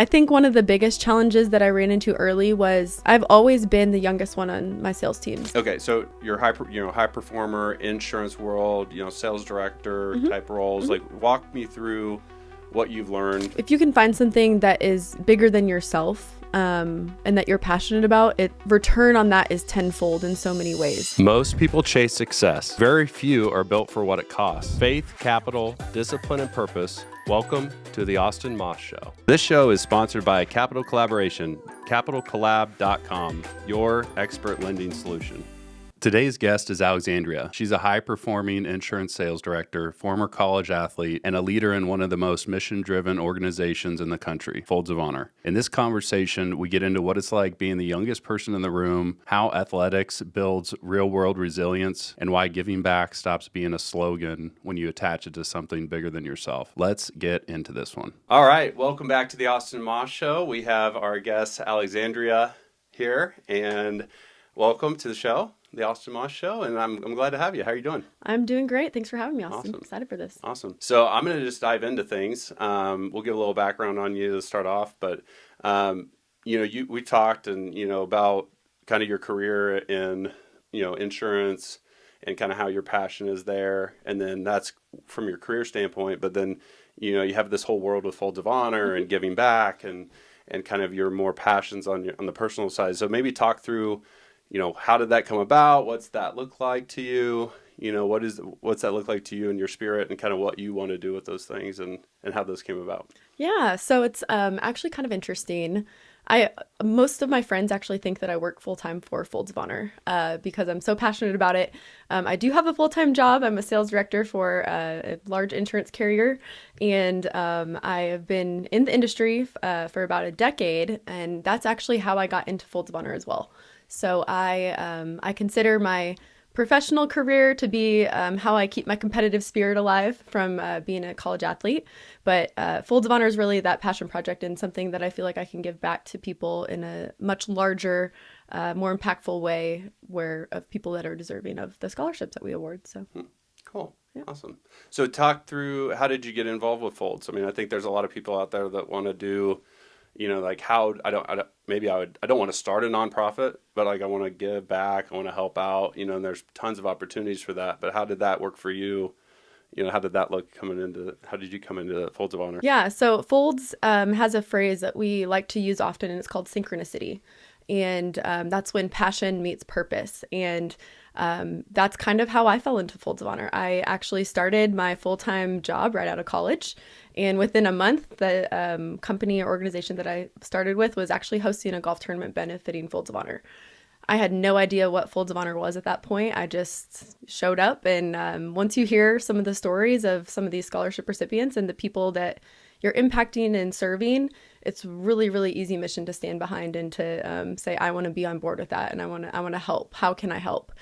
I think one of the biggest challenges that I ran into early was I've always been the youngest one on my sales team. Okay, so you're high performer, insurance world, sales director type roles. Like, walk me through what you've learned. If you can find something that is bigger than yourself, and that you're passionate about, return on that is tenfold in so many ways. Most people chase success. Very few are built for what it costs. Faith, capital, discipline, and purpose. Welcome to the Austin Moss Show. This show is sponsored by Capital Collaboration, capitalcollab.com, your expert lending solution. Today's guest is Alexandria. She's a high-performing insurance sales director, former college athlete, and a leader in one of the most mission-driven organizations in the country, Folds of Honor. In this conversation, we get into what it's like being the youngest person in the room, how athletics builds real-world resilience, and why giving back stops being a slogan when you attach it to something bigger than yourself. Let's get into this one. All right, welcome back to the Austin Moss Show. We have our guest, Alexandria, here, and welcome to the show. The Austin Moss Show, and I'm glad to have you. How are you doing? I'm doing great. Thanks for having me, Austin. Awesome. I'm excited for this. Awesome. So I'm going to just dive into things. We'll give a little background on you to start off, but we talked about kind of your career in insurance and kind of how your passion is there, and then that's from your career standpoint. But then you have this whole world with Folds of Honor and giving back, and kind of your more passions on the personal side. So maybe talk through. How did that come about? What's that look like to you? What's that look like to you and your spirit, and kind of what you want to do with those things, and how those came about? Yeah, so it's actually kind of interesting. Most of my friends actually think that I work full-time for Folds of Honor because I'm so passionate about it. I do have a full-time job. I'm a sales director for a large insurance carrier, and I have been in the industry for about a decade, and that's actually how I got into Folds of Honor as well. So I consider my professional career to be how I keep my competitive spirit alive from being a college athlete. But Folds of Honor is really that passion project and something that I feel like I can give back to people in a much larger, more impactful way of people that are deserving of the scholarships that we award. So Cool. Yeah. Awesome. So talk through, how did you get involved with Folds? I mean, I think there's a lot of people out there that want to do like how I don't want to start a nonprofit, but like I want to give back, I want to help out, and there's tons of opportunities for that. But how did that work for you? How did that look how did you come into Folds of Honor? Yeah, so Folds has a phrase that we like to use often, and it's called synchronicity. And that's when passion meets purpose. And that's kind of how I fell into Folds of Honor. I actually started my full-time job right out of college. And within a month, the company or organization that I started with was actually hosting a golf tournament benefiting Folds of Honor. I had no idea what Folds of Honor was at that point. I just showed up. And once you hear some of the stories of some of these scholarship recipients and the people that you're impacting and serving, it's really, really easy mission to stand behind and to say, I want to be on board with that. And I want to help. How can I help?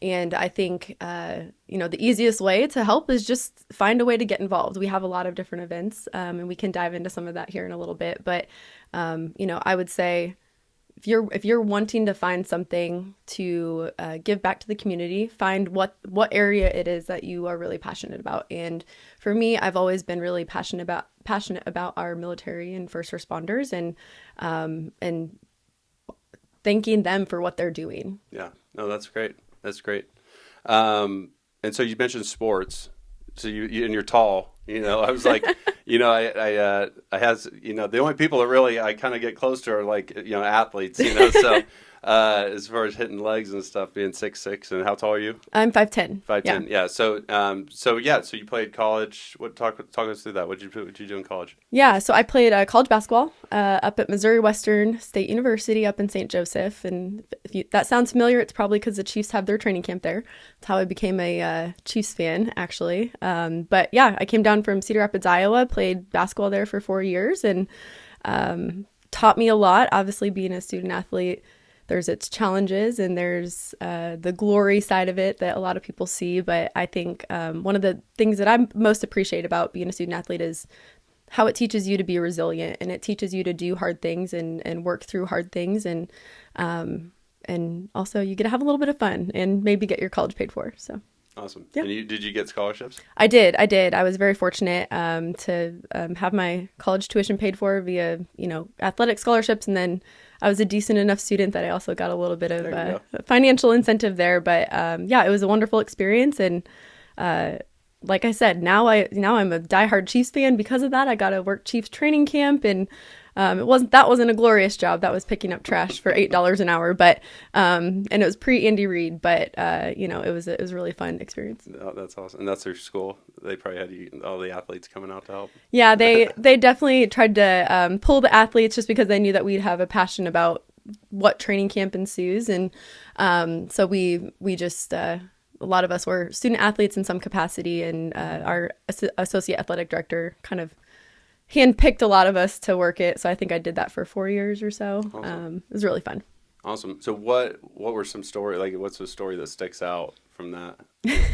And I think, the easiest way to help is just find a way to get involved. We have a lot of different events, and we can dive into some of that here in a little bit. But, I would say if you're wanting to find something to give back to the community, find what area it is that you are really passionate about. And for me, I've always been really passionate about our military and first responders, and thanking them for what they're doing. Yeah, no, that's great. That's great. And so you mentioned sports. So you and you're tall. I was like, I has the only people that really I kind of get close to are like athletes. So as far as hitting legs and stuff, being 6'6", and how tall are you? I'm 5'10". 5'10". Yeah. So you played college. Talk us through that. What did you do in college? Yeah. So I played college basketball up at Missouri Western State University up in St. Joseph, and if that sounds familiar, it's probably because the Chiefs have their training camp there. That's how I became a Chiefs fan, actually. But yeah, I came down from Cedar Rapids, Iowa, played basketball there for 4 years, and taught me a lot. Obviously, being a student athlete, there's its challenges and there's the glory side of it that a lot of people see. But I think one of the things that I most appreciate about being a student athlete is how it teaches you to be resilient, and it teaches you to do hard things and work through hard things. And also you get to have a little bit of fun and maybe get your college paid for. So Awesome. Yeah. And did you get scholarships? I did. I was very fortunate to have my college tuition paid for via, athletic scholarships. And then I was a decent enough student that I also got a little bit of financial incentive there. But yeah, it was a wonderful experience. And like I said, now I'm a diehard Chiefs fan because of that. I got to work Chiefs training camp, and that wasn't a glorious job. That was picking up trash for $8 an hour, but and it was pre Andy Reid, but it was a really fun experience. Oh, that's awesome. And that's their school. They probably had all the athletes coming out to help. Yeah, they definitely tried to pull the athletes just because they knew that we'd have a passion about what training camp ensues, and so we just. A lot of us were student athletes in some capacity, and our associate athletic director kind of handpicked a lot of us to work it. So I think I did that for 4 years or so. Awesome. It was really fun. Awesome. So what were some story, like what's the story that sticks out from that,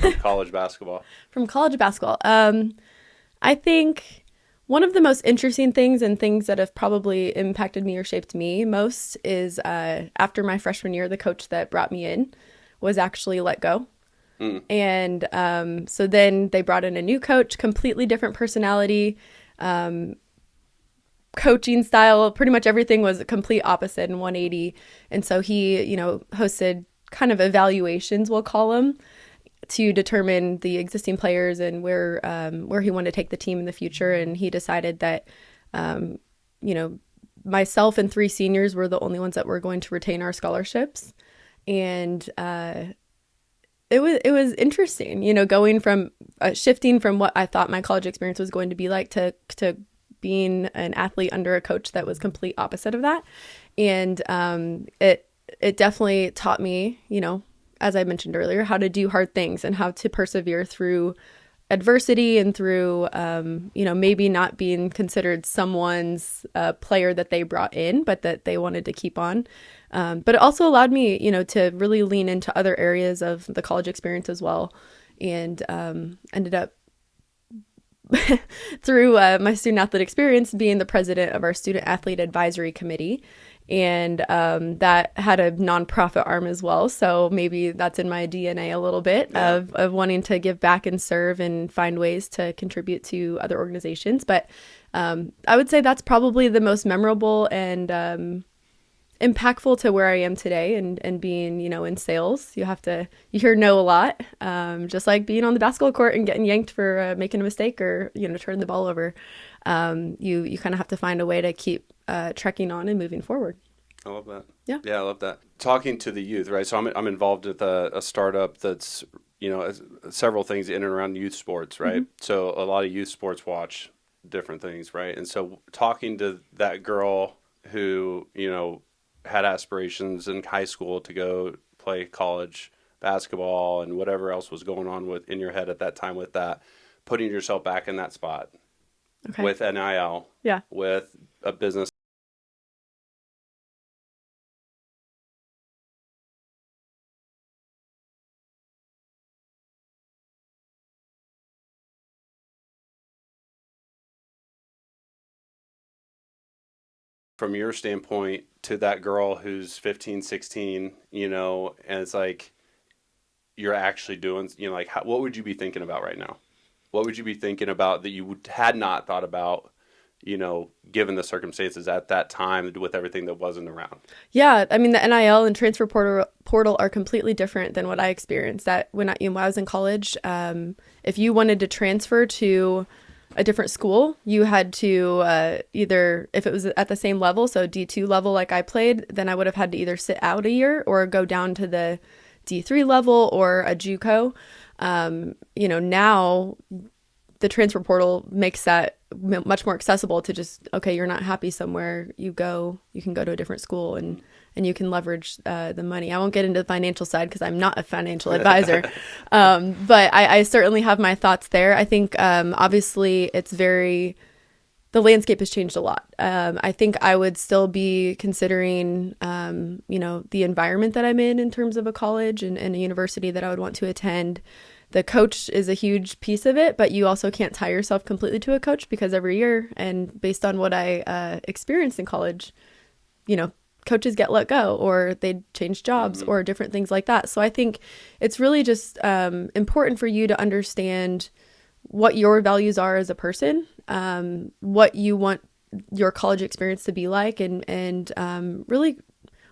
from college basketball? From college basketball. I think one of the most interesting things and things that have probably impacted me or shaped me most is after my freshman year, the coach that brought me in was actually let go. And so then they brought in a new coach, completely different personality, coaching style, pretty much everything was a complete opposite and 180. And so he, hosted kind of evaluations, we'll call them, to determine the existing players and where he wanted to take the team in the future. And he decided that, myself and 3 seniors were the only ones that were going to retain our scholarships. And it was interesting, going from shifting from what I thought my college experience was going to be like to being an athlete under a coach that was complete opposite of that. And it definitely taught me, as I mentioned earlier, how to do hard things and how to persevere through adversity and through, maybe not being considered someone's player that they brought in, but that they wanted to keep on. But it also allowed me, to really lean into other areas of the college experience as well. And ended up through my student athlete experience being the president of our student athlete advisory committee. And that had a nonprofit arm as well. So maybe that's in my DNA a little bit of wanting to give back and serve and find ways to contribute to other organizations. But I would say that's probably the most memorable and impactful to where I am today, and being, in sales. You hear no a lot, just like being on the basketball court and getting yanked for making a mistake or, turning the ball over. You kind of have to find a way to keep trekking on and moving forward. I love that. Yeah, I love that. Talking to the youth, right? So I'm involved with a startup that's, several things in and around youth sports, right? Mm-hmm. So a lot of youth sports watch different things, right? And so talking to that girl who, had aspirations in high school to go play college basketball and whatever else was going on in your head at that time with that, putting yourself back in that spot with NIL, with a business. From your standpoint to that girl who's 15, 16, and it's like you're actually doing, what would you be thinking about right now? What would you be thinking about that you had not thought about, given the circumstances at that time with everything that wasn't around? Yeah, I mean, the NIL and transfer portal are completely different than what I experienced. That when I was in college, if you wanted to transfer to a different school, you had to either, if it was at the same level, so D2 level like I played, then I would have had to either sit out a year or go down to the D3 level or a JUCO. Now the transfer portal makes that much more accessible to just, okay, you're not happy somewhere, you can go to a different school and you can leverage the money. I won't get into the financial side because I'm not a financial advisor, but I certainly have my thoughts there. I think obviously the landscape has changed a lot. I think I would still be considering, the environment that I'm in terms of a college and a university that I would want to attend. The coach is a huge piece of it, but you also can't tie yourself completely to a coach because every year, and based on what I experienced in college, coaches get let go or they change jobs or different things like that. So I think it's really just important for you to understand what your values are as a person, what you want your college experience to be like, and really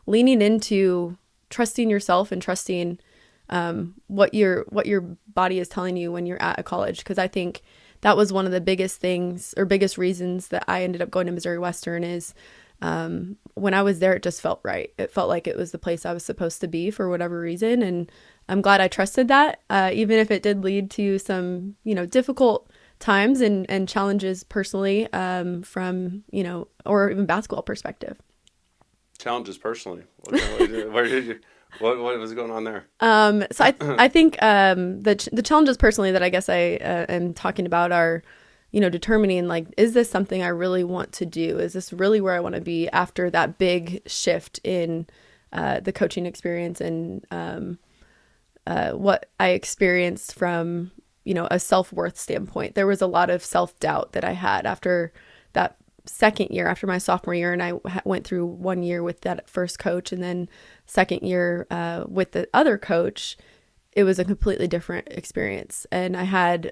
leaning into trusting yourself and trusting what your body is telling you when you're at a college. Because I think that was one of the biggest things or biggest reasons that I ended up going to Missouri Western is when I was there, it just felt right. It felt like it was the place I was supposed to be for whatever reason. And I'm glad I trusted that, even if it did lead to some, difficult times and challenges personally from, or even basketball perspective. Challenges personally. What was going on there? So I think the challenges personally that I guess I am talking about are, determining like, is this something I really want to do? Is this really where I want to be after that big shift in the coaching experience and what I experienced from, a self-worth standpoint? There was a lot of self-doubt that I had after that second year, after my sophomore year, and I went through 1 year with that first coach, and then second year with the other coach. It was a completely different experience, and I had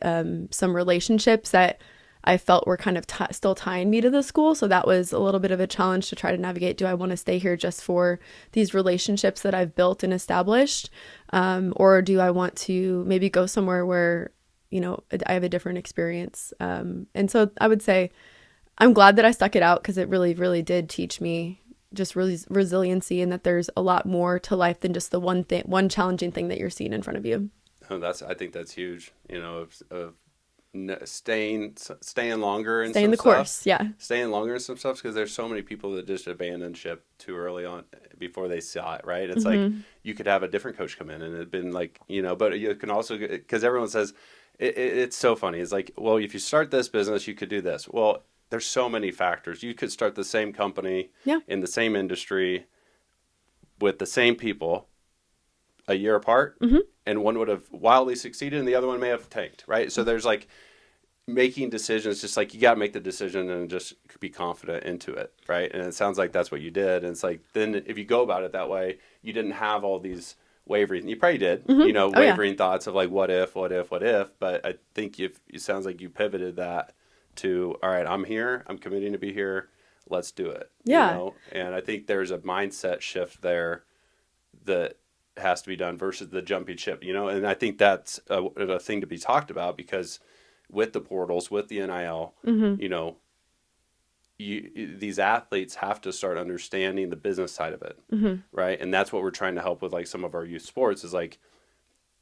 some relationships that I felt were kind of still tying me to the school, so that was a little bit of a challenge to try to navigate. Do I want to stay here just for these relationships that I've built and established, or do I want to maybe go somewhere where I have a different experience? And so I would say I'm glad that I stuck it out, because it really, really did teach me just really resiliency, and that there's a lot more to life than just the one challenging thing that you're seeing in front of you. Oh, I think that's huge. Staying longer in staying some the stuff, course, yeah. Staying longer in some stuff, because there's so many people that just abandon ship too early on before they saw it. Right? It's like you could have a different coach come in, and it'd been like but you can also, because everyone says it's so funny. It's like, well, if you start this business, you could do this. Well, there's so many factors. You could start the same company in the same industry with the same people a year apart, and one would have wildly succeeded and the other one may have tanked, right? So there's like making decisions, just like you got to make the decision and just be confident into it, right? And it sounds like that's what you did. And it's like, then if you go about it that way, you didn't have all these wavering, you probably did, wavering thoughts of like, what if, but I think it sounds like you pivoted that to, all right, I'm here, I'm committing to be here, let's do it. Yeah. And I think there's a mindset shift there that has to be done versus the jumping ship, and I think that's a thing to be talked about, because with the portals, with the NIL, these athletes have to start understanding the business side of it, right? And that's what we're trying to help with, like some of our youth sports is like,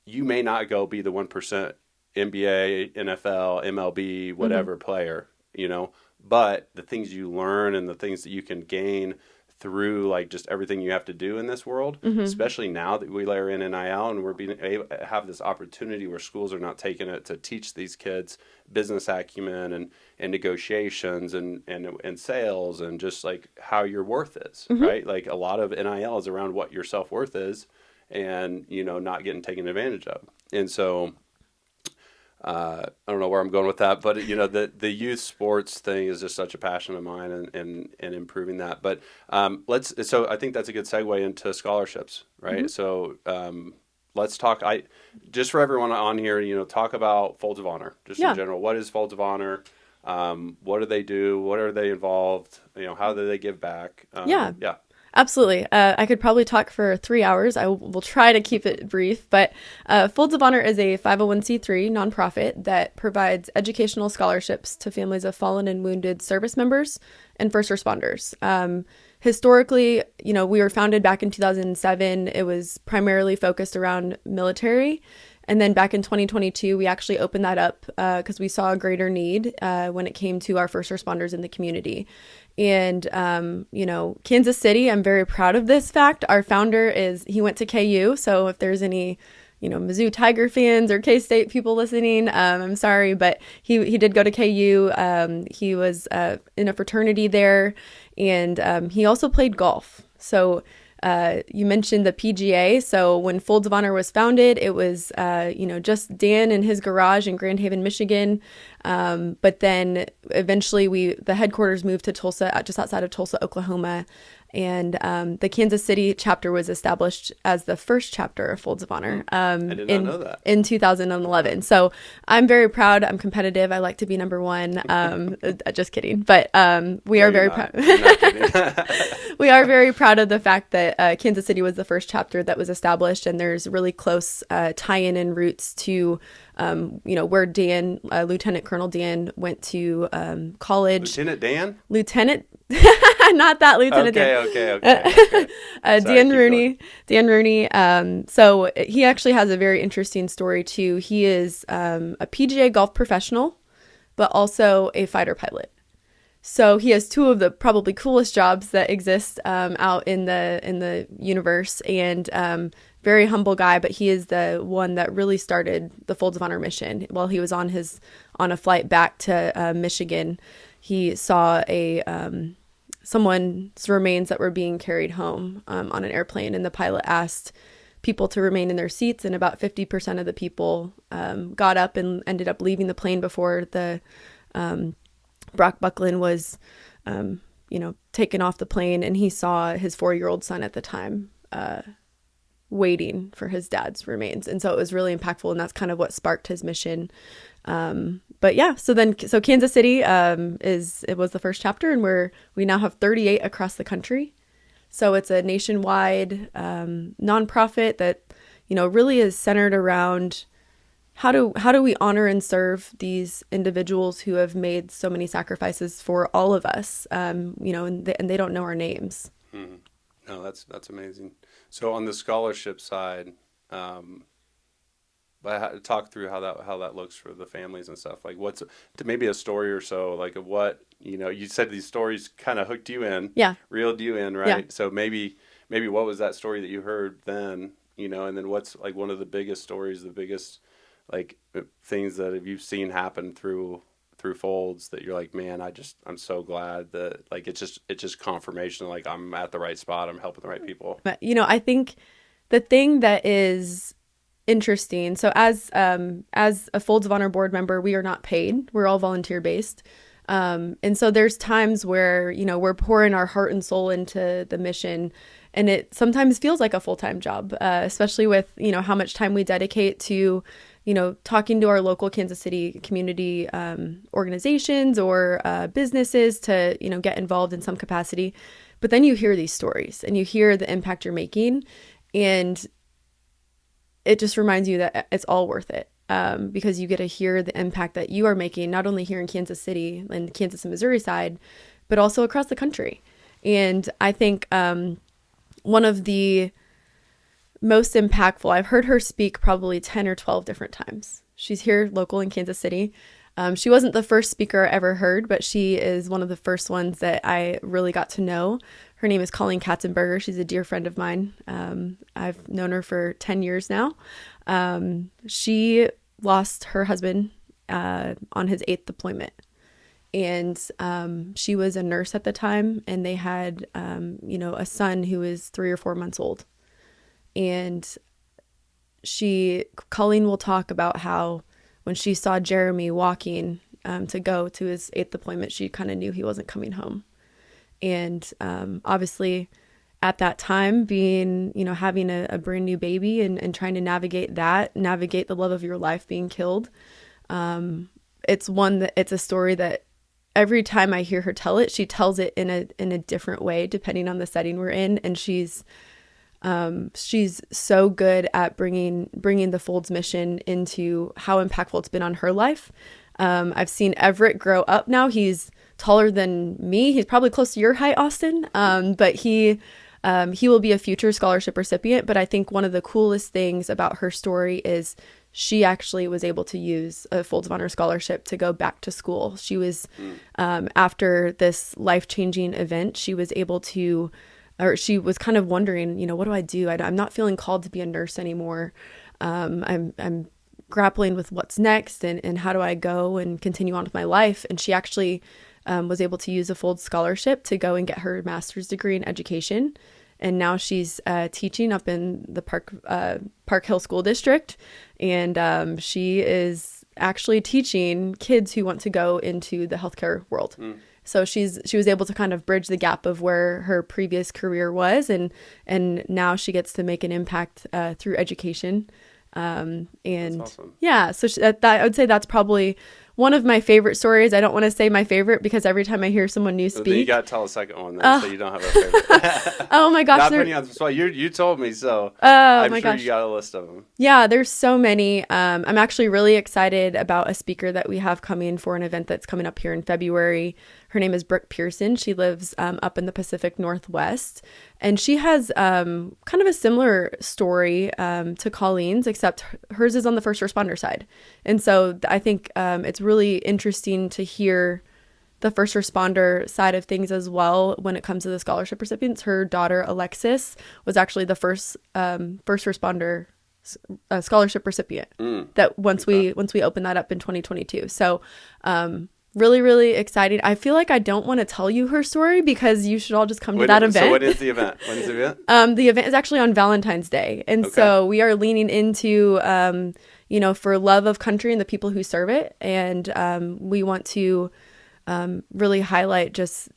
you may not go be the 1% NBA, NFL, MLB, whatever player, but the things you learn and the things that you can gain through like just everything you have to do in this world, especially now that we layer in NIL and we're being able to have this opportunity where schools are not taking it to teach these kids business acumen and negotiations and sales and just like how your worth is, right? Like a lot of NIL is around what your self-worth is and, not getting taken advantage of. And so I don't know where I'm going with that, but the youth sports thing is just such a passion of mine and improving that. But so I think that's a good segue into scholarships, right? So let's talk. Just for everyone on here, talk about Folds of Honor, just in general. What is Folds of Honor? What do they do? What are they involved? How do they give back? Absolutely. I could probably talk for 3 hours. I will try to keep it brief, but Folds of Honor is a 501c3 nonprofit that provides educational scholarships to families of fallen and wounded service members and first responders. Historically, we were founded back in 2007. It was primarily focused around military. And then back in 2022, we actually opened that up because we saw a greater need when it came to our first responders in the community. And, Kansas City, I'm very proud of this fact. Our founder he went to KU. So if there's any, Mizzou Tiger fans or K-State people listening, I'm sorry, but he did go to KU. He was in a fraternity there, and he also played golf. So you mentioned the PGA. So when Folds of Honor was founded, it was, just Dan in his garage in Grand Haven, Michigan. But then eventually the headquarters moved to Tulsa, just outside of Tulsa, Oklahoma. And the Kansas City chapter was established as the first chapter of Folds of Honor I did not know that. in 2011. So I'm very proud. I'm competitive. I like to be number one. Just kidding. But we are very proud. We are very proud of the fact that Kansas City was the first chapter that was established, and there's really close tie-in and roots to where Dan, Lieutenant Colonel Dan, went to college. Lieutenant Dan? Lieutenant, not that Lieutenant Dan. Okay. Dan Rooney. Dan Rooney. So he actually has a very interesting story too. He is a PGA golf professional, but also a fighter pilot. So he has two of the probably coolest jobs that exist out in the universe, and very humble guy. But he is the one that really started the Folds of Honor mission. While he was on a flight back to Michigan, he saw someone's remains that were being carried home on an airplane, and the pilot asked people to remain in their seats, and about 50% of the people got up and ended up leaving the plane before the Brock Buckland was, taken off the plane, and he saw his 4-year-old son at the time waiting for his dad's remains. And so it was really impactful, and that's kind of what sparked his mission. But yeah, so Kansas City it was the first chapter, and we now have 38 across the country. So it's a nationwide nonprofit that really is centered around how do we honor and serve these individuals who have made so many sacrifices for all of us, and they don't know our names. Mm-hmm. No, that's amazing. So on the scholarship side, talk through how that looks for the families and stuff. Like, what's maybe a story or so, like, of what you said these stories kind of hooked you in, reeled you in, right? Yeah. So maybe what was that story that you heard then, and then what's like one of the biggest stories, the biggest like things that you've seen happen through Folds that you're like, man, I'm so glad that like it's just confirmation, like I'm at the right spot, I'm helping the right people. But I think the thing that is interesting, so as a Folds of Honor board member, we are not paid. We're all volunteer based. And so there's times where, we're pouring our heart and soul into the mission, and it sometimes feels like a full-time job, especially with, how much time we dedicate to, talking to our local Kansas City community organizations or businesses to, get involved in some capacity. But then you hear these stories and you hear the impact you're making, and it just reminds you that it's all worth it, because you get to hear the impact that you are making, not only here in Kansas City and Kansas and Missouri side, but also across the country. And I think one of the most impactful, I've heard her speak probably 10 or 12 different times. She's here local in Kansas City. She wasn't the first speaker I ever heard, but she is one of the first ones that I really got to know. Her name is Colleen Katzenberger. She's a dear friend of mine. I've known her for 10 years now. She lost her husband on his 8th deployment. And she was a nurse at the time, and they had, a son who was 3 or 4 months old. And Colleen will talk about how when she saw Jeremy walking to go to his 8th deployment, she kind of knew he wasn't coming home. And obviously at that time, being, having a brand new baby and trying to navigate the love of your life being killed, it's a story that every time I hear her tell it, she tells it in a different way depending on the setting we're in. And she's so good at bringing the Folds mission into how impactful it's been on her life. I've seen Everett grow up now. He's taller than me. He's probably close to your height, Austin. But he will be a future scholarship recipient. But I think one of the coolest things about her story is she actually was able to use a Folds of Honor scholarship to go back to school. She was, after this life-changing event, she was able to, or she was kind of wondering, what do I do? I'm not feeling called to be a nurse anymore. I'm grappling with what's next and how do I go and continue on with my life. And she actually was able to use a Folds scholarship to go and get her master's degree in education. And now she's teaching up in the Park Hill School District. And she is actually teaching kids who want to go into the healthcare world. So she was able to kind of bridge the gap of where her previous career was, and now she gets to make an impact through education. And That's awesome. yeah, so I would say that's probably one of my favorite stories. I don't want to say my favorite because every time I hear someone new speak, then you got to tell a second one then, so you don't have a favorite. Oh my gosh, not putting you on the spot. You told me, so oh I'm my sure gosh, you got a list of them. yeah, there's so many. I'm actually really excited about a speaker that we have coming for an event that's coming up here in February. Her name is Brooke Pearson. She lives up in the Pacific Northwest, and she has kind of a similar story to Colleen's, except hers is on the first responder side. And so I think it's really interesting to hear the first responder side of things as well when it comes to the scholarship recipients. Her daughter Alexis was actually the first responder scholarship recipient that once we opened that up in 2022. So really, really exciting. I feel like I don't want to tell you her story because you should all just come to that event. So what is the event? When is the event? The event is actually on Valentine's Day. And so we are leaning into, for love of country and the people who serve it. And we want to really highlight just,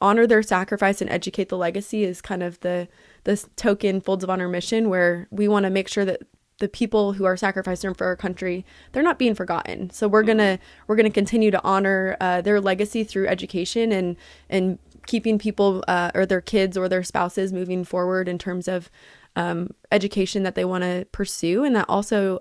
honor their sacrifice and educate the legacy is kind of this token Folds of Honor mission, where we want to make sure that the people who are sacrificing for our country, they're not being forgotten. So we're gonna continue to honor their legacy through education and keeping people or their kids or their spouses moving forward in terms of education that they want to pursue, and that also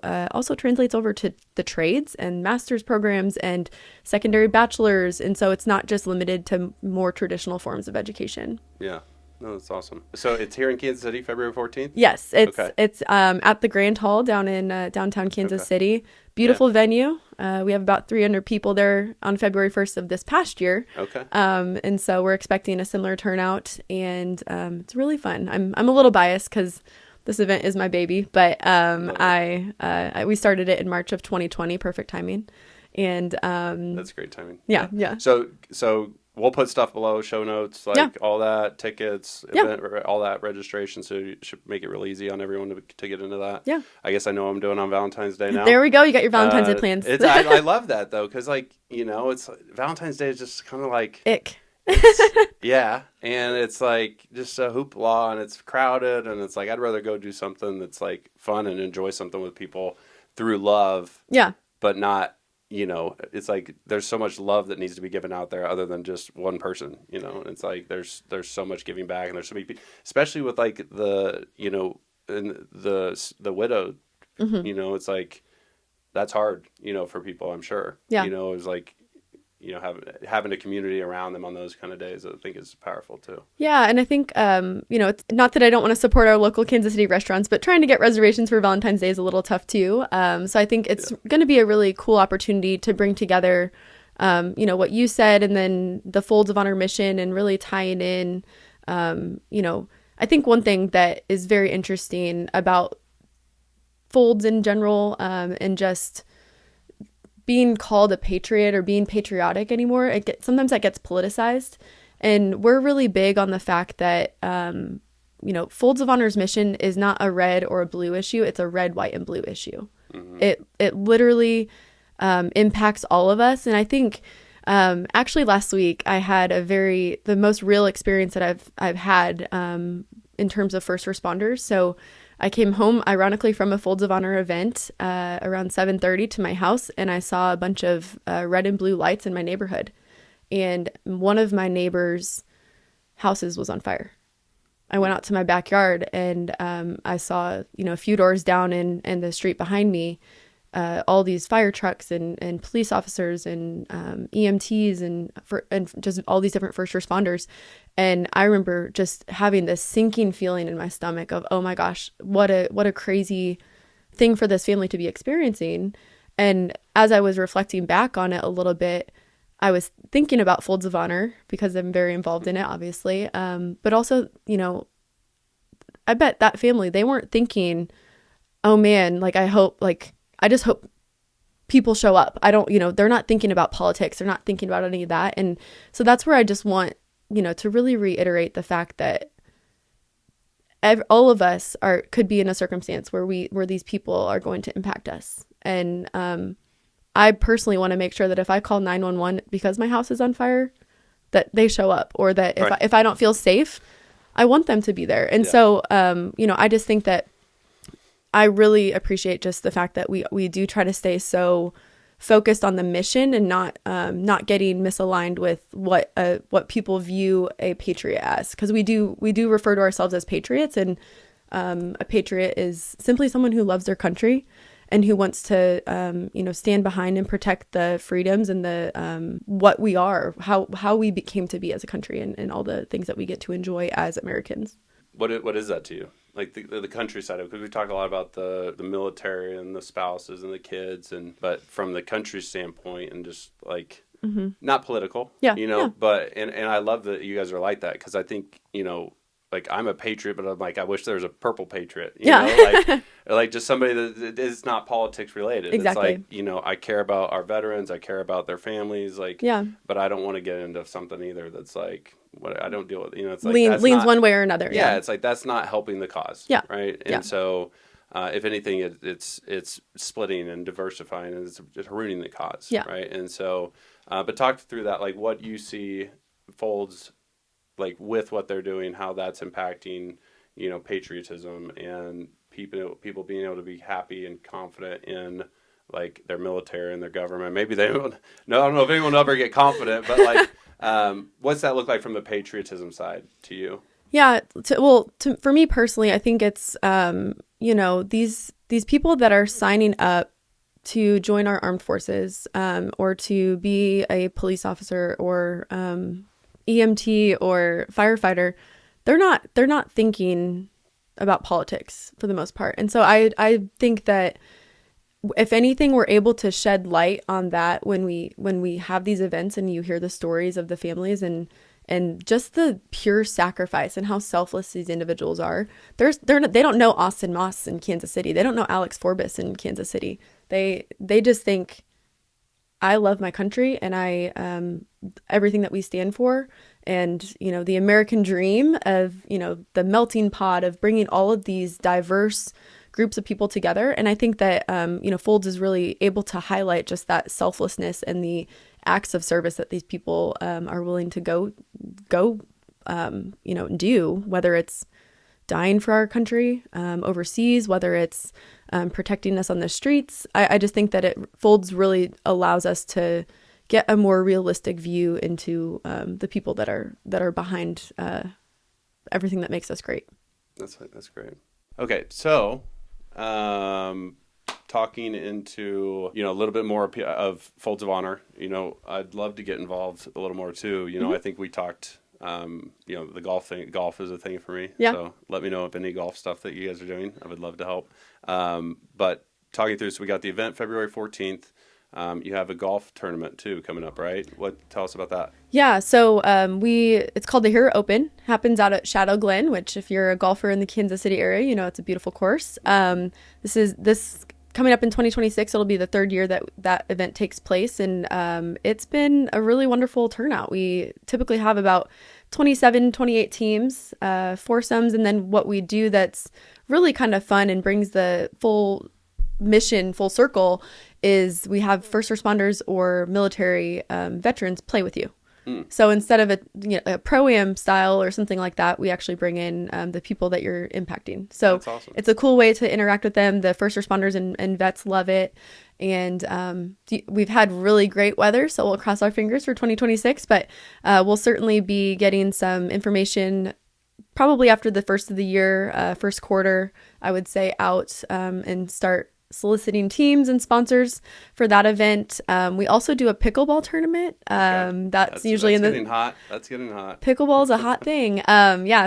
translates over to the trades and master's programs and secondary bachelors. And so it's not just limited to more traditional forms of education. Yeah. No, that's awesome. So it's here in Kansas City, February 14th? Yes, it's at the Grand Hall down in downtown Kansas City. Beautiful venue. We have about 300 people there on February 1st of this past year. Okay. And so we're expecting a similar turnout, and it's really fun. I'm a little biased because this event is my baby, but we started it in March of 2020, perfect timing. And that's great timing. Yeah. So we'll put stuff below, show notes, all that, tickets, event, all that registration. So you should make it real easy on everyone to get into that. Yeah. I guess I know what I'm doing on Valentine's Day now. There we go. You got your Valentine's Day plans. I love that though, because it's Valentine's Day is just kind of like ick. Yeah, and it's like just a hoopla, and it's crowded, and it's like I'd rather go do something that's like fun and enjoy something with people through love. Yeah. But not. It's like there's so much love that needs to be given out there other than just one person, and it's like there's so much giving back, and there's so many people, especially with like the widow, it's like that's hard, for people, I'm sure. Yeah. It's like, having a community around them on those kind of days, I think is powerful too. Yeah. And I think, it's not that I don't want to support our local Kansas City restaurants, but trying to get reservations for Valentine's Day is a little tough too. So I think it's going to be a really cool opportunity to bring together, what you said, and then the Folds of Honor mission, and really tying in, I think one thing that is very interesting about Folds in general, and just being called a patriot or being patriotic anymore, sometimes that gets politicized. And we're really big on the fact that, Folds of Honor's mission is not a red or a blue issue. It's a red, white, and blue issue. Mm-hmm. It literally impacts all of us. And I think actually last week I had the most real experience that I've had in terms of first responders. So I came home, ironically, from a Folds of Honor event around 7:30 to my house, and I saw a bunch of red and blue lights in my neighborhood. And one of my neighbor's houses was on fire. I went out to my backyard, and I saw, a few doors down in the street behind me, all these fire trucks and police officers and EMTs and just all these different first responders. And I remember just having this sinking feeling in my stomach of, oh my gosh, what a crazy thing for this family to be experiencing. And as I was reflecting back on it a little bit, I was thinking about Folds of Honor because I'm very involved in it, obviously. But also, I bet that family, they weren't thinking, oh man, I just hope people show up. They're not thinking about politics. They're not thinking about any of that. And so that's where I just want, to really reiterate the fact that all of us could be in a circumstance where these people are going to impact us. And I personally want to make sure that if I call 911 because my house is on fire, that they show up, or that if I don't feel safe, I want them to be there. And so, I just think that I really appreciate just the fact that we do try to stay so focused on the mission and not getting misaligned with what people view a patriot as, because we do refer to ourselves as patriots, and a patriot is simply someone who loves their country and who wants to stand behind and protect the freedoms and the what we are, how we came to be as a country, and all the things that we get to enjoy as Americans. What is that to you? Like the countryside of it, because we talk a lot about the military and the spouses and the kids, but from the country standpoint, and just like not political, but and I love that you guys are like that, because I think like I'm a patriot, but I'm like, I wish there was a purple patriot, you know, like just somebody that is not politics related. Exactly. It's like, I care about our veterans, I care about their families, like, but I don't want to get into something either that's like, what I don't deal with, it's like leans not, one way or another. Yeah, it's like that's not helping the cause. Yeah, right. And so, if anything, it's splitting and diversifying, and it's just ruining the cause. Yeah. Right. And so, but talk through that, like what you see folds, like with what they're doing, how that's impacting, patriotism and people being able to be happy and confident in like their military and their government. Maybe they don't. No, I don't know if anyone will ever get confident, but like. What's that look like from the patriotism side to you? Yeah. For me personally, I think it's, these people that are signing up to join our armed forces, or to be a police officer or, EMT or firefighter, they're not thinking about politics for the most part. And so I think that if anything, we're able to shed light on that when we have these events, and you hear the stories of the families and just the pure sacrifice and how selfless these individuals are. They don't know Austin Moss in Kansas City. They don't know Alex Forbes in Kansas City. They just think, I love my country, and I everything that we stand for, and the American dream of the melting pot of bringing all of these diverse groups of people together. And I think that, Folds is really able to highlight just that selflessness and the acts of service that these people are willing to go, do, whether it's dying for our country overseas, whether it's protecting us on the streets. I just think that Folds really allows us to get a more realistic view into the people that are behind everything that makes us great. That's great. Okay, so talking into a little bit more of Folds of Honor, I'd love to get involved a little more too. I think we talked the golf thing. Golf is a thing for me. Yeah. So let me know if any golf stuff that you guys are doing. I would love to help. But talking through, so we got the event February 14th. You have a golf tournament too coming up, right? Tell us about that. Yeah, so it's called the Hero Open. Happens out at Shadow Glen, which if you're a golfer in the Kansas City area, it's a beautiful course. This coming up in 2026. It'll be the third year that event takes place, and it's been a really wonderful turnout. We typically have about 27, 28 teams, foursomes, and then what we do that's really kind of fun and brings the full mission full circle is we have first responders or military veterans play with you. So instead of a pro-am style or something like that, we actually bring in the people that you're impacting. So that's awesome. It's a cool way to interact with them. The first responders and vets love it. And we've had really great weather, so we'll cross our fingers for 2026. But we'll certainly be getting some information probably after the first of the year, first quarter, I would say, out and start soliciting teams and sponsors for that event. We also do a pickleball tournament. That's usually getting hot. That's getting hot. Pickleball is a hot thing.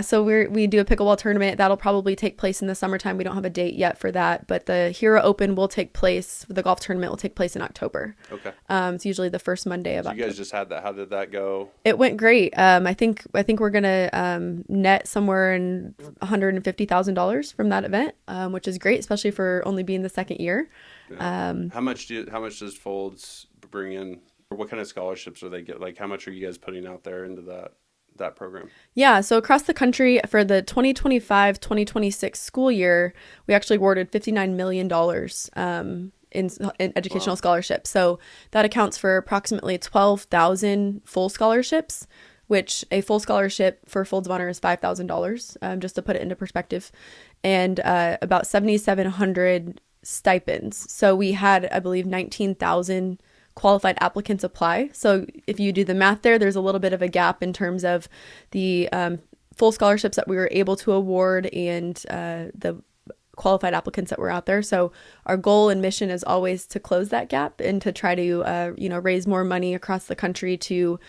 So we do a pickleball tournament that'll probably take place in the summertime. We don't have a date yet for that, but the Hero Open will take place. The golf tournament will take place in October. Okay. It's usually the first Monday of October. You guys just had that. How did that go? It went great. I think we're gonna net somewhere in $150,000 from that event, which is great, especially for only being the second year. Yeah. How much does Folds bring in, or what kind of scholarships do they get? Like, how much are you guys putting out there into that program? Yeah, so across the country for the 2025-2026 school year, we actually awarded $59 million in educational scholarships. So that accounts for approximately 12,000 full scholarships, which a full scholarship for Folds of Honor is $5,000, just to put it into perspective, and about 7,700 stipends. So we had, I believe, 19,000 qualified applicants apply. So if you do the math there's a little bit of a gap in terms of the full scholarships that we were able to award and the qualified applicants that were out there. So our goal and mission is always to close that gap and to try to, raise more money across the country to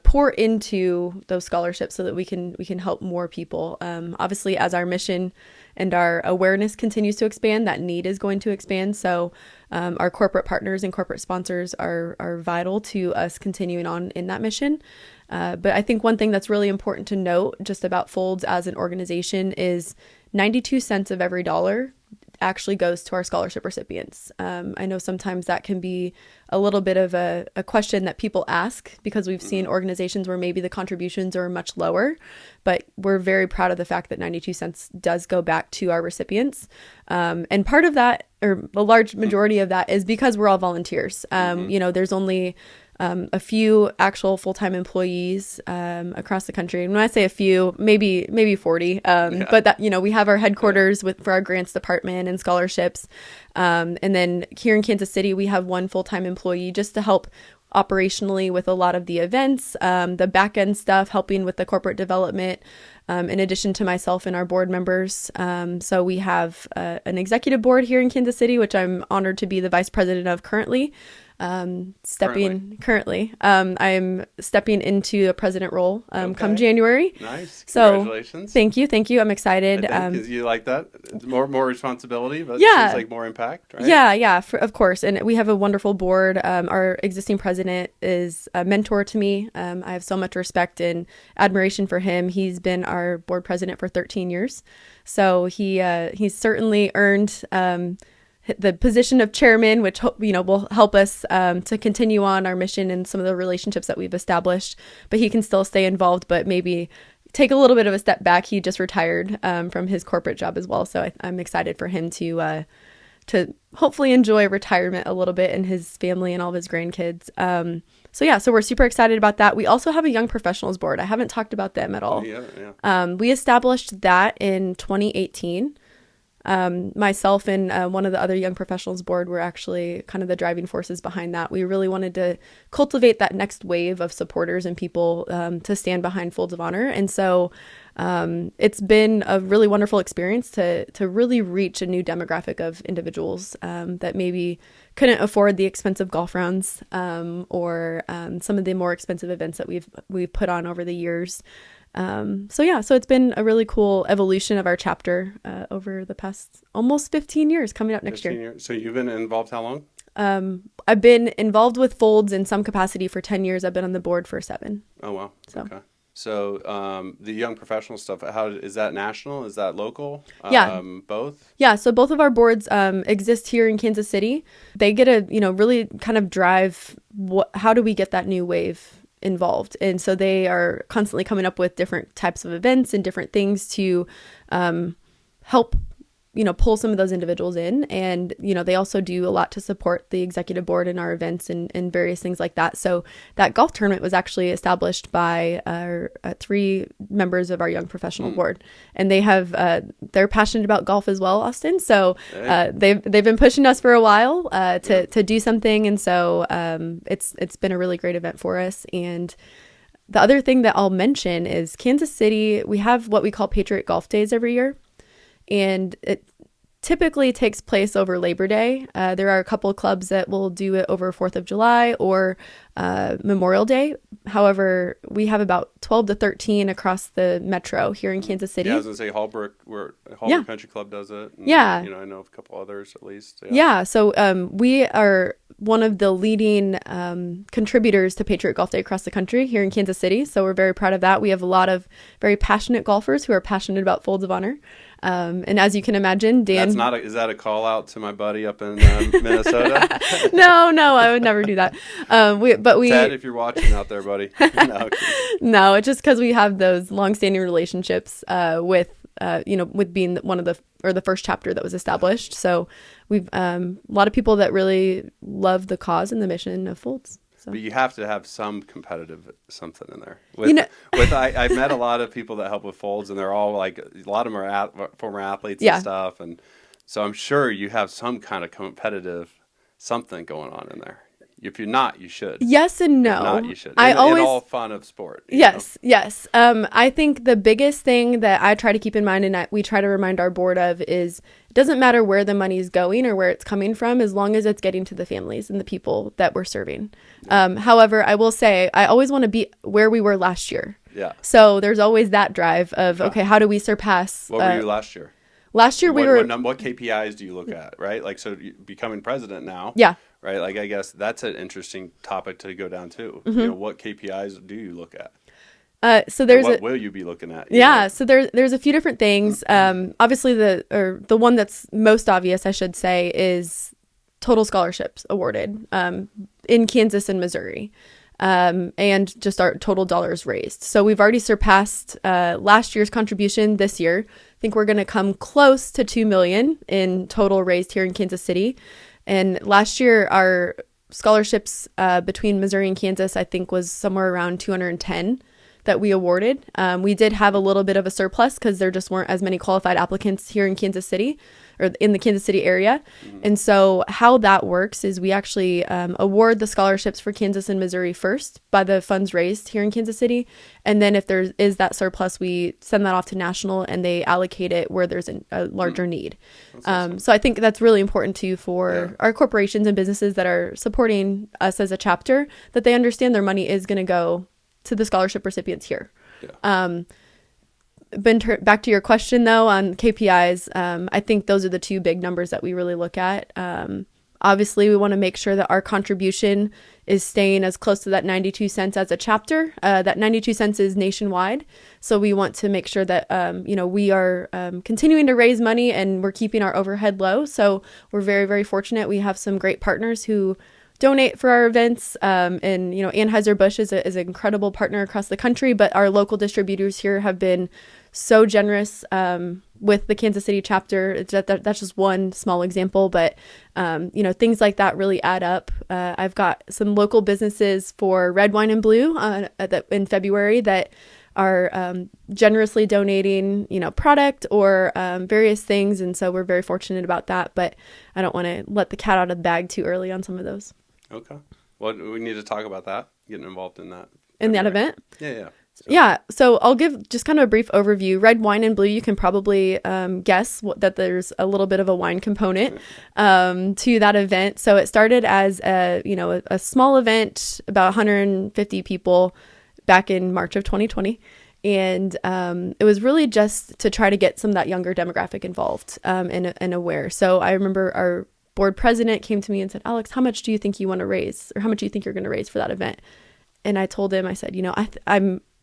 pour into those scholarships so that we can help more people. Obviously, as our mission and our awareness continues to expand, that need is going to expand. So our corporate partners and corporate sponsors are vital to us continuing on in that mission. But I think one thing that's really important to note just about Folds as an organization is 92 cents of every dollar actually goes to our scholarship recipients. I know sometimes that can be a little bit of a question that people ask because we've seen organizations where maybe the contributions are much lower, but we're very proud of the fact that 92 cents does go back to our recipients. And part of that, or a large majority of that, is because we're all volunteers. There's only a few actual full-time employees across the country. And when I say a few, maybe 40. But that, we have our headquarters for our grants department and scholarships. And then here in Kansas City, we have one full-time employee just to help operationally with a lot of the events, the back end stuff, helping with the corporate development, in addition to myself and our board members. So we have an executive board here in Kansas City, which I'm honored to be the vice president of currently. I'm stepping into a president role come January. Nice. So congratulations. Thank you. I'm excited. Because you like that? It's more responsibility, but yeah. it seems like more impact, right? Yeah, of course. And we have a wonderful board. Our existing president is a mentor to me. I have so much respect and admiration for him. He's been our board president for 13 years. So he's certainly earned the position of chairman, which will help us to continue on our mission and some of the relationships that we've established. But he can still stay involved, but maybe take a little bit of a step back. He just retired from his corporate job as well, so I'm excited for him to hopefully enjoy retirement a little bit, and his family and all of his grandkids. So we're super excited about that. We also have a young professionals board. I haven't talked about them at all. Yeah. We established that in 2018. Myself and one of the other young professionals board were actually kind of the driving forces behind that. We really wanted to cultivate that next wave of supporters and people to stand behind Folds of Honor. And so it's been a really wonderful experience to really reach a new demographic of individuals that maybe couldn't afford the expensive golf rounds or some of the more expensive events that we've put on over the years. So it's been a really cool evolution of our chapter over the past almost 15 years coming up next year. So you've been involved how long? I've been involved with Folds in some capacity for 10 years. I've been on the board for 7. Oh, wow. Okay. So the young professional stuff, how is that national? Is that local? Yeah. Both? Yeah. So both of our boards exist here in Kansas City. They get to, really kind of drive how do we get that new wave involved. And so they are constantly coming up with different types of events and different things to help pull some of those individuals in. And they also do a lot to support the executive board in our events and various things like that. So that golf tournament was actually established by our 3 members of our young professional board, and they're passionate about golf as well, Austin. So they've been pushing us for a while to do something, and so it's been a really great event for us. And the other thing that I'll mention is Kansas City. We have what we call Patriot Golf Days every year. And it typically takes place over Labor Day. There are a couple of clubs that will do it over 4th of July or Memorial Day. However, we have about 12 to 13 across the metro here in Kansas City. Yeah, I was going to say Hallbrook, where Hallbrook Country Club does it. And, yeah. I know of a couple others at least. Yeah, so we are one of the leading contributors to Patriot Golf Day across the country here in Kansas City. So we're very proud of that. We have a lot of very passionate golfers who are passionate about Folds of Honor. And as you can imagine, Dan... Is that a call out to my buddy up in Minnesota? No, I would never do that. Ted, if you're watching out there, buddy. No, it's just because we have those longstanding relationships with with being one of the first chapter that was established. So we've a lot of people that really love the cause and the mission of Folds. So. But you have to have some competitive something in there. I've met a lot of people that help with Folds, and they're all like, a lot of them are former athletes and stuff. And so I'm sure you have some kind of competitive something going on in there. If you're not, you should. Yes and no. If not, you should. In all fun of sport. Yes. I think the biggest thing that I try to keep in mind, and we try to remind our board of, is it doesn't matter where the money is going or where it's coming from, as long as it's getting to the families and the people that we're serving. However, I will say I always want to be where we were last year. Yeah. So there's always that drive of, okay, how do we surpass? What were you last year? Last year we were. What KPIs do you look at, right? Like, so becoming president now. Yeah. Right. Like, I guess that's an interesting topic to go down to. What KPIs do you look at? So there's what will you be looking at? So there's a few different things. Obviously the one that's most obvious, I should say, is total scholarships awarded in Kansas and Missouri. And just our total dollars raised. So we've already surpassed last year's contribution this year. I think we're going to come close to $2 million in total raised here in Kansas City. And last year, our scholarships between Missouri and Kansas, I think, was somewhere around 210 that we awarded. We did have a little bit of a surplus because there just weren't as many qualified applicants here in Kansas City or in the Kansas City area. And so how that works is we actually award the scholarships for Kansas and Missouri first by the funds raised here in Kansas City. And then if there is that surplus, we send that off to national and they allocate it where there's a larger need. So I think that's really important too for our corporations and businesses that are supporting us as a chapter, that they understand their money is going to go to the scholarship recipients here. Back to your question though on KPIs, I think those are the two big numbers that we really look at. Obviously we want to make sure that our contribution is staying as close to that 92 cents as a chapter. That 92 cents is nationwide. So we want to make sure that, we are continuing to raise money and we're keeping our overhead low. So we're very, very fortunate. We have some great partners who donate for our events. And Anheuser-Busch is an incredible partner across the country, but our local distributors here have been so generous with the Kansas City chapter. That's just one small example, but things like that really add up. I've got some local businesses for Red Wine and Blue in February that are generously donating, product or various things. And so we're very fortunate about that, but I don't want to let the cat out of the bag too early on some of those. Okay. Well, we need to talk about that, getting involved in that. In that event? Yeah. So I'll give just kind of a brief overview. Red Wine and Blue, you can probably guess that there's a little bit of a wine component to that event. So it started as a small event, about 150 people back in March of 2020. And it was really just to try to get some of that younger demographic involved and aware. So I remember our board president came to me and said, Alex, how much do you think you want to raise, or how much do you think you're going to raise for that event? And I told him, I said,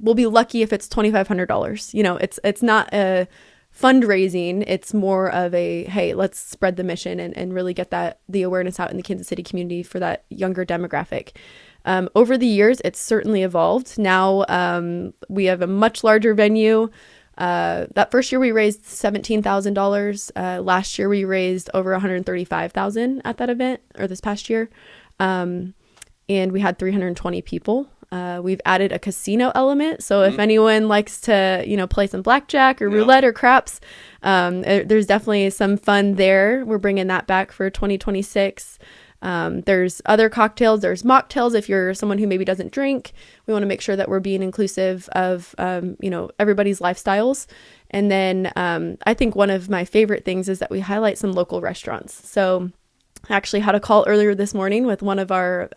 we'll be lucky if it's $2,500. It's not a fundraising. It's more of a, hey, let's spread the mission and really get the awareness out in the Kansas City community for that younger demographic. Over the years, it's certainly evolved. Now we have a much larger venue. That first year we raised $17,000. Last year we raised over $135,000 at that event, or this past year. And we had 320 people. We've added a casino element. So if anyone likes to, play some blackjack or roulette or craps, there's definitely some fun there. We're bringing that back for 2026. There's other cocktails. There's mocktails. If you're someone who maybe doesn't drink, we want to make sure that we're being inclusive of, everybody's lifestyles. And then I think one of my favorite things is that we highlight some local restaurants. So I actually had a call earlier this morning with one of our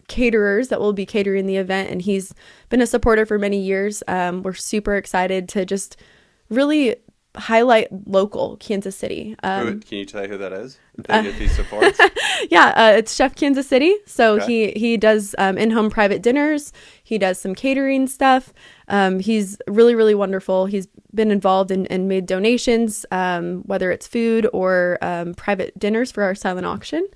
caterers that will be catering the event, and he's been a supporter for many years. We're super excited to just really highlight local Kansas City. Can you tell who that is? If he supports? It's Chef Kansas City. So okay. he does in-home private dinners. He does some catering stuff. He's really, really wonderful. He's been involved and made donations, whether it's food or private dinners for our silent auction.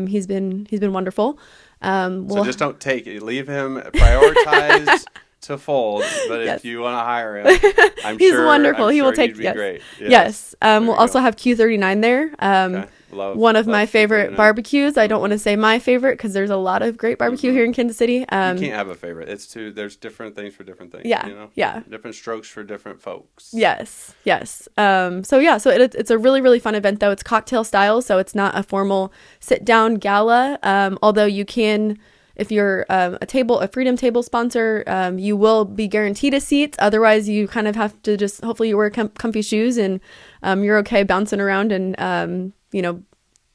He's been wonderful. So just don't take it. Leave him. Prioritize to fold, but Yes. if you want to hire him, He's wonderful. He will take he'd be yes. great. Yes. There We'll you also go. have Q39 there. Okay. One of my favorite 239. barbecues. I don't want to say my favorite because there's a lot of great barbecue here in Kansas City. You can't have a favorite. There's different things for different things. Yeah, You know? yeah. Different strokes for different folks. Yes. So it's a really, really fun event though. It's cocktail style, so it's not a formal sit down gala. Although you can, if you're a Freedom Table sponsor, you will be guaranteed a seat. Otherwise, you kind of have to just hopefully you wear comfy shoes and you're okay bouncing around and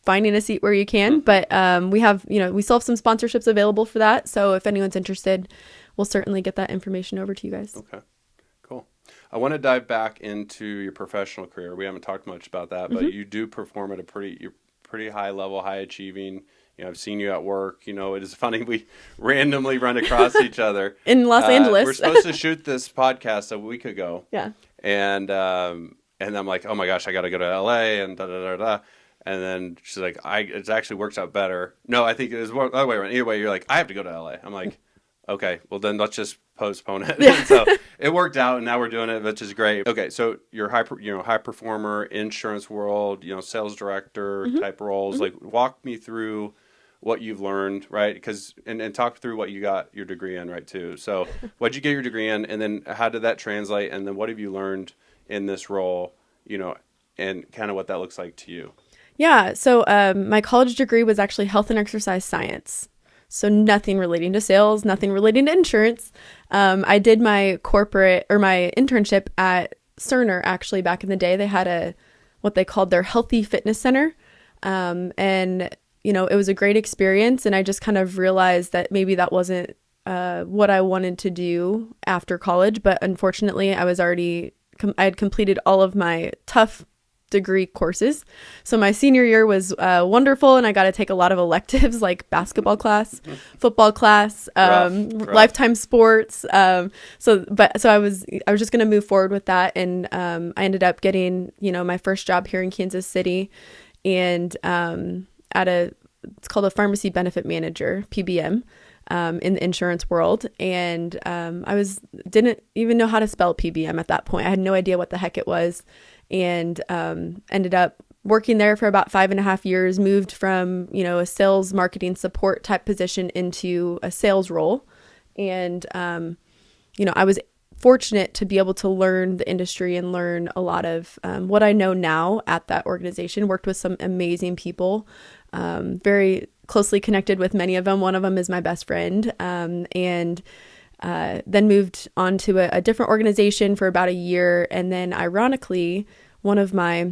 finding a seat where you can. But we still have some sponsorships available for that. So if anyone's interested, we'll certainly get that information over to you guys. Okay. Cool. I want to dive back into your professional career. We haven't talked much about that, but you do perform at you're pretty high level, high achieving. I've seen you at work. It is funny. We randomly run across each other in Los Angeles. We're supposed to shoot this podcast a week ago. Yeah. And I'm like, oh my gosh, I got to go to LA and da da da da. And then she's like, it actually works out better. No, I think it was the other way around. Either way, you're like, I have to go to LA. I'm like, okay, well then let's just postpone it. Yeah. So it worked out, and now we're doing it, which is great. Okay, so you're high performer, insurance world, sales director type roles. Like, walk me through what you've learned, right? Because and talk through what you got your degree in, right? Too. So what'd you get your degree in, and then how did that translate, and then what have you learned in this role, and kind of what that looks like to you. Yeah. So my college degree was actually health and exercise science. So nothing relating to sales, nothing relating to insurance. I did my my internship at Cerner actually back in the day. They had what they called their healthy fitness center. And it was a great experience. And I just kind of realized that maybe that wasn't what I wanted to do after college. But unfortunately, I had completed all of my tough degree courses. So my senior year was wonderful, and I got to take a lot of electives like basketball class, football class, rough. lifetime sports. So I was just going to move forward with that, and I ended up getting my first job here in Kansas City, and it's called a pharmacy benefit manager, PBM. In the insurance world. And I didn't even know how to spell PBM at that point. I had no idea what the heck it was. And ended up working there for about 5.5 years, moved from, a sales marketing support type position into a sales role. And, I was fortunate to be able to learn the industry and learn a lot of what I know now at that organization. Worked with some amazing people, very closely connected with many of them. One of them is my best friend, and then moved on to a different organization for about a year. And then ironically, one of my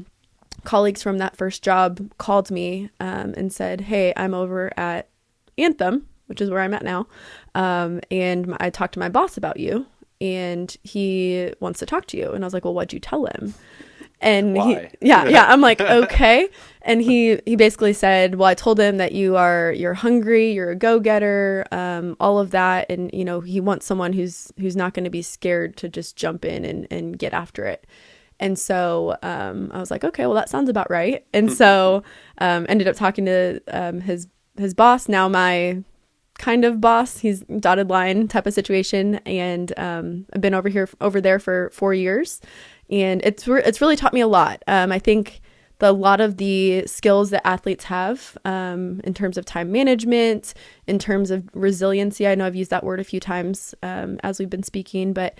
colleagues from that first job called me and said, "Hey, I'm over at Anthem," which is where I'm at now, and I talked to my boss about you, and he wants to talk to you. And I was like, "Well, what'd you tell him?" And why? I'm like, okay. And he basically said, well, I told him that you're hungry, you're a go-getter, all of that. And, he wants someone who's not going to be scared to just jump in and get after it. And so I was like, okay, well, that sounds about right. And so ended up talking to his boss, now my kind of boss. He's dotted line type of situation. And I've been over there for 4 years. And it's really taught me a lot. I think a lot of the skills that athletes have in terms of time management, in terms of resiliency, I know I've used that word a few times as we've been speaking, but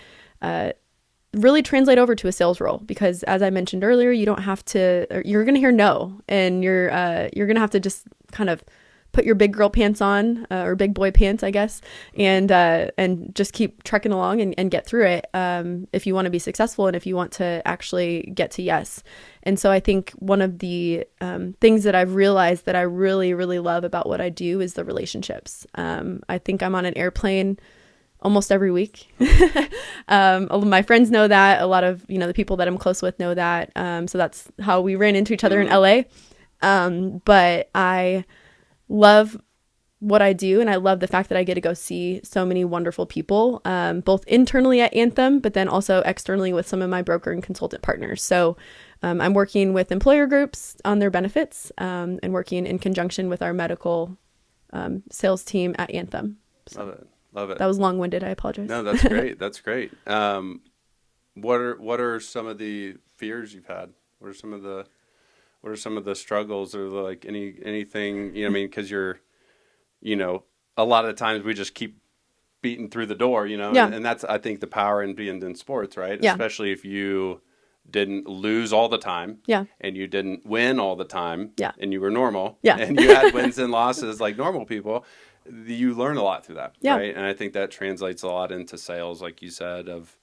really translate over to a sales role, because as I mentioned earlier, you don't have to, you're going to hear no, and you're going to have to just kind of put your big girl pants on, or big boy pants, I guess, and just keep trekking along and get through it if you want to be successful and if you want to actually get to yes. And so I think one of the things that I've realized that I really, really love about what I do is the relationships. I think I'm on an airplane almost every week. My friends know that. A lot of, the people that I'm close with know that. So that's how we ran into each other in LA. But I love what I do, and I love the fact that I get to go see so many wonderful people, both internally at Anthem, but then also externally with some of my broker and consultant partners. So I'm working with employer groups on their benefits, and working in conjunction with our medical sales team at Anthem. So. Love it. Love it. That was long-winded. I apologize. No, that's great. That's great. What are some of the fears you've had? What are some of the struggles or like anything, you know what I mean? Because a lot of times we just keep beating through the door, Yeah. and that's, I think, the power in being in sports, right? Yeah. Especially if you didn't lose all the time. Yeah. And you didn't win all the time. Yeah. And you were normal. Yeah. And you had wins and losses like normal people. You learn a lot through that, Yeah. right? And I think that translates a lot into sales, like you said, of,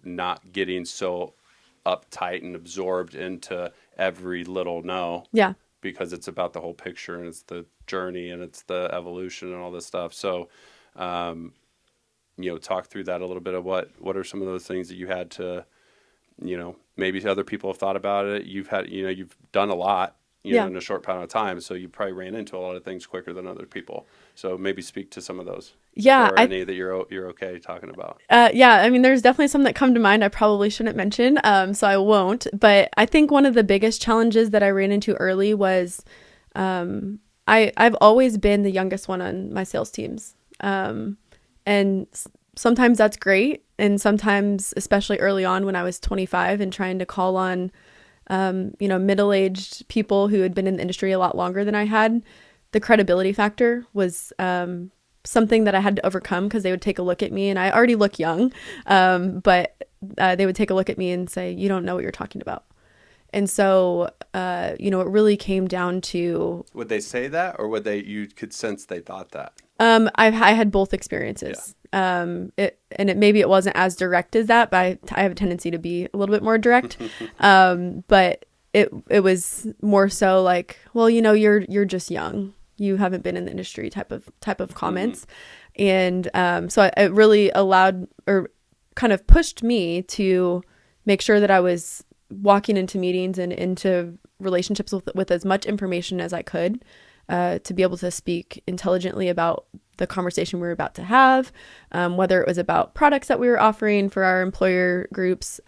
not getting so uptight and absorbed into every little no. Yeah. Because it's about the whole picture and it's the journey and it's the evolution and all this stuff. So, talk through that a little bit of what are some of those things that you had to, maybe other people have thought about it. You've had, you've done a lot, in a short amount of time. So you probably ran into a lot of things quicker than other people. So maybe speak to some of those. Yeah. Or any that you're okay talking about. Yeah. I mean, there's definitely some that come to mind I probably shouldn't mention. So I won't. But I think one of the biggest challenges that I ran into early was I've always been the youngest one on my sales teams. And sometimes that's great. And sometimes, especially early on when I was 25 and trying to call on, middle-aged people who had been in the industry a lot longer than I had, the credibility factor was something that I had to overcome because they would take a look at me, and I already look young, but they would take a look at me and say, "You don't know what you're talking about." And so, it really came down to... Would they say that, or you could sense they thought that? I had both experiences. Yeah. Maybe it wasn't as direct as that, but I have a tendency to be a little bit more direct. But it was more so like, well, you're just young. You haven't been in the industry type of comments. Mm-hmm. And so it really allowed or kind of pushed me to make sure that I was walking into meetings and into relationships with as much information as I could, to be able to speak intelligently about the conversation we were about to have, whether it was about products that we were offering for our employer groups,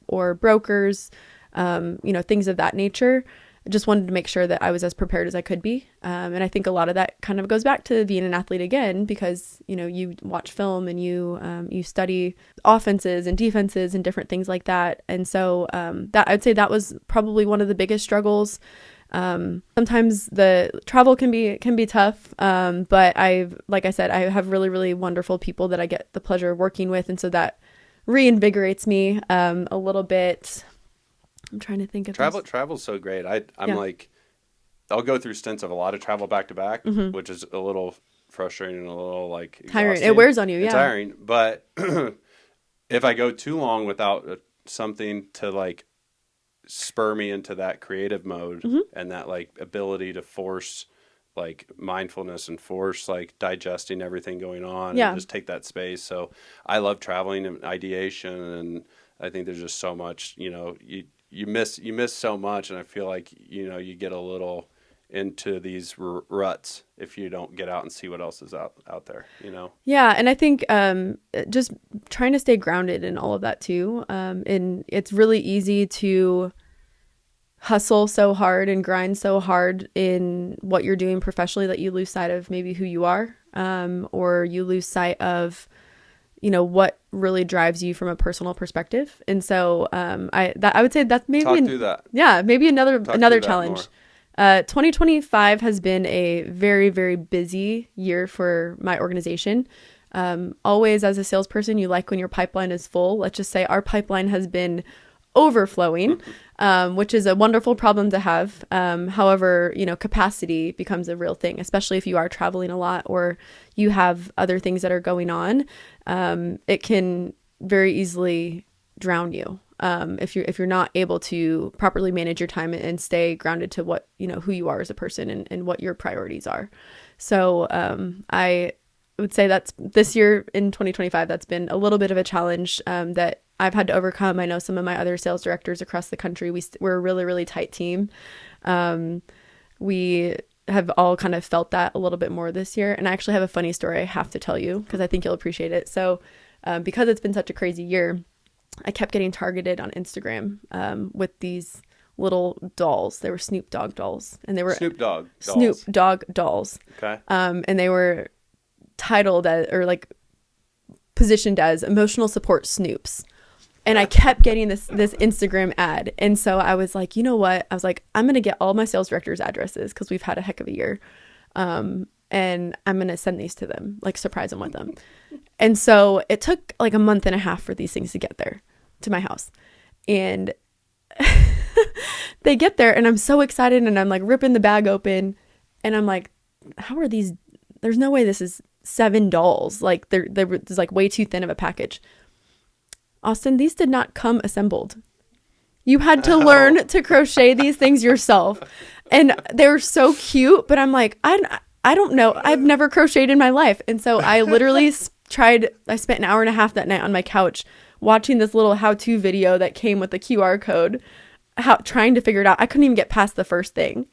or brokers, things of that nature. I just wanted to make sure that I was as prepared as I could be. And I think a lot of that kind of goes back to being an athlete again, because, you watch film and you study offenses and defenses and different things like that. And so that I'd say that was probably one of the biggest struggles. Sometimes the travel can be tough. But like I said, I have really, really wonderful people that I get the pleasure of working with. And so that reinvigorates me, a little bit. I'm trying to think of Travel's so great. I'm like, I'll go through stints of a lot of travel back to back, which is a little frustrating and a little like tiring. Exhausting. It wears on you. It's tiring. But if I go too long without something to like spur me into that creative mode, and that like ability to force like mindfulness and force like digesting everything going on, and just take that space. So I love traveling and ideation, and I think there's just so much, you miss so much, and I feel like you get a little into these ruts if you don't get out and see what else is out there. Yeah, and I think just trying to stay grounded in all of that too. And it's really easy to hustle so hard and grind so hard in what you're doing professionally that you lose sight of maybe who you are, or you lose sight of what really drives you from a personal perspective. And so I would say that's maybe through that. Yeah, maybe another challenge. 2025 has been a very, very busy year for my organization. Always as a salesperson, you like when your pipeline is full. Let's just say our pipeline has been overflowing, which is a wonderful problem to have. However, capacity becomes a real thing, especially if you are traveling a lot or you have other things that are going on. It can very easily drown you. If you're not able to properly manage your time and stay grounded to what, who you are as a person and what your priorities are. So, I would say that's this year in 2025, that's been a little bit of a challenge, that I've had to overcome. I know some of my other sales directors across the country, we're a really, really tight team. We have all kind of felt that a little bit more this year. And I actually have a funny story I have to tell you because I think you'll appreciate it. So, because it's been such a crazy year, I kept getting targeted on Instagram, with these little dolls. They were Snoop Dogg dolls, and they were Snoop Dogg dolls. Okay. And they were titled as, or like positioned as emotional support snoops. And I kept getting this Instagram ad. And so I was like, you know what? I was like, I'm going to get all my sales directors' addresses because we've had a heck of a year. And I'm going to send these to them, like surprise them with them. And so it took like a month and a half for these things to get there to my house. And they get there and I'm so excited and I'm like ripping the bag open and I'm like, how are these? There's no way this is 7 dolls. Like they're like way too thin of a package. Austin, these did not come assembled. You had to learn to crochet these things yourself. And they're so cute, but I'm like, I don't know. I've never crocheted in my life. And so I literally I spent an hour and a half that night on my couch watching this little how-to video that came with the QR code, trying to figure it out. I couldn't even get past the first thing.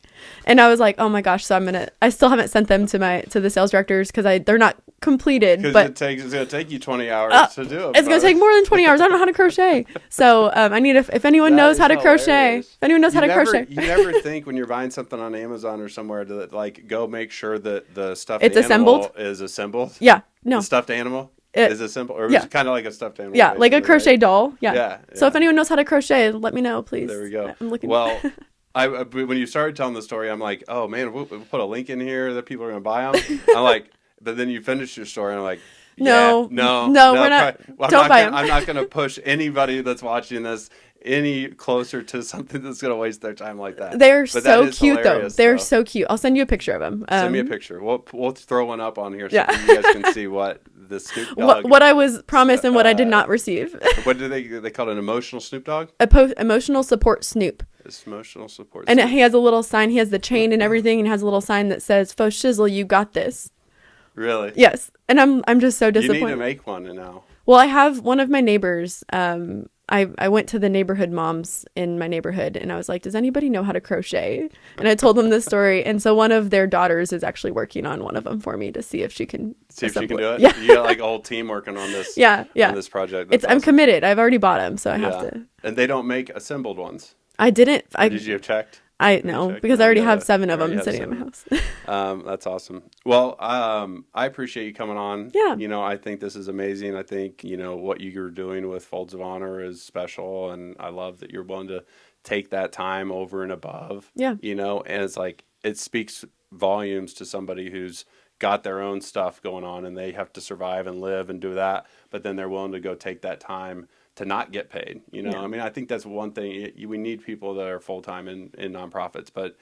And I was like, oh my gosh, so I still haven't sent them to the sales directors because they're not completed. But it's going to take you 20 hours to do it. It's going to take more than 20 hours. I don't know how to crochet. So I need, if anyone knows how to crochet, You never think when you're buying something on Amazon or somewhere to like go make sure that the stuffed animal assembled. Is assembled. Yeah, no. The stuffed animal is assembled, or it's kind of like a stuffed animal. Yeah, like a crochet right? doll. Yeah. So if anyone knows how to crochet, let me know, please. There we go. I'm looking. Well, when you started telling the story, I'm like, oh man, we'll put a link in here that people are going to buy them. I'm like, but then you finish your story, and I'm like, no, we're not. Don't buy them. I'm not going to push anybody that's watching this any closer to something that's going to waste their time like that. They're so cute, though. They're so cute. I'll send you a picture of them. Send me a picture. We'll throw one up on here so you guys can see what the Snoop Dogg. What I was promised and what I did not receive. What do they call it? An emotional Snoop Dogg? Emotional support Snoop. It's emotional support. And he has a little sign. He has the chain and everything, and has a little sign that says "Faux Shizzle, you got this." Really? Yes. And I'm just so disappointed. You need to make one now. Well, I have one of my neighbors. I went to the neighborhood moms in my neighborhood and I was like, does anybody know how to crochet? And I told them this story. And so one of their daughters is actually working on one of them for me to see if she can do it. Yeah. You got like a whole team working on this. Yeah. On this project. That's I'm committed. I've already bought them, so I have to. And they don't make assembled ones. I didn't. Did you have checked? No, because I already have 7 of them sitting in my house. That's awesome. Well, I appreciate you coming on. Yeah. I think this is amazing. I think, what you're doing with Folds of Honor is special. And I love that you're willing to take that time over and above. Yeah. And it's like, it speaks volumes to somebody who's got their own stuff going on and they have to survive and live and do that. But then they're willing to go take that time to not get paid. Yeah. I mean, I think that's one thing. We need people that are full-time in nonprofits, but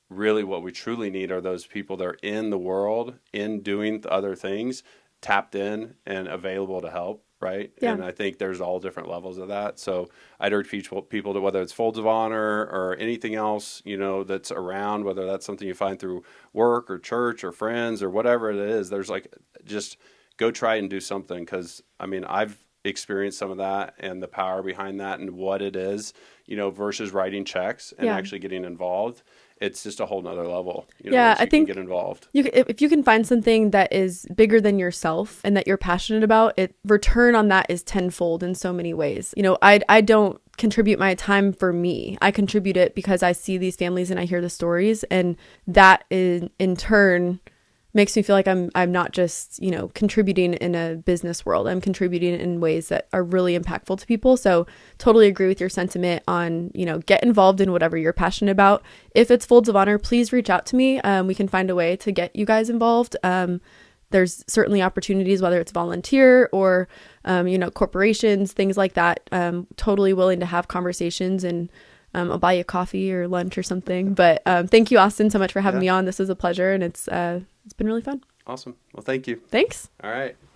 really what we truly need are those people that are in the world, in doing other things, tapped in and available to help, right? Yeah. And I think there's all different levels of that. So I'd urge people to, whether it's Folds of Honor or anything else, that's around, whether that's something you find through work or church or friends or whatever it is, there's like, just go try and do something. Because, I mean, I've experienced some of that and the power behind that and what it is, versus writing checks and actually getting involved. It's just a whole nother level. I think get involved. If you can find something that is bigger than yourself and that you're passionate about, return on that is tenfold in so many ways. I don't contribute my time for me. I contribute it because I see these families and I hear the stories, and that in turn makes me feel like I'm not just, contributing in a business world. I'm contributing in ways that are really impactful to people. So totally agree with your sentiment on, get involved in whatever you're passionate about. If it's Folds of Honor, please reach out to me. We can find a way to get you guys involved. There's certainly opportunities, whether it's volunteer or, corporations, things like that. Totally willing to have conversations, and I'll buy you coffee or lunch or something. But thank you, Austin, so much for having me on. This was a pleasure, and it's been really fun. Awesome. Well, thank you. Thanks. All right.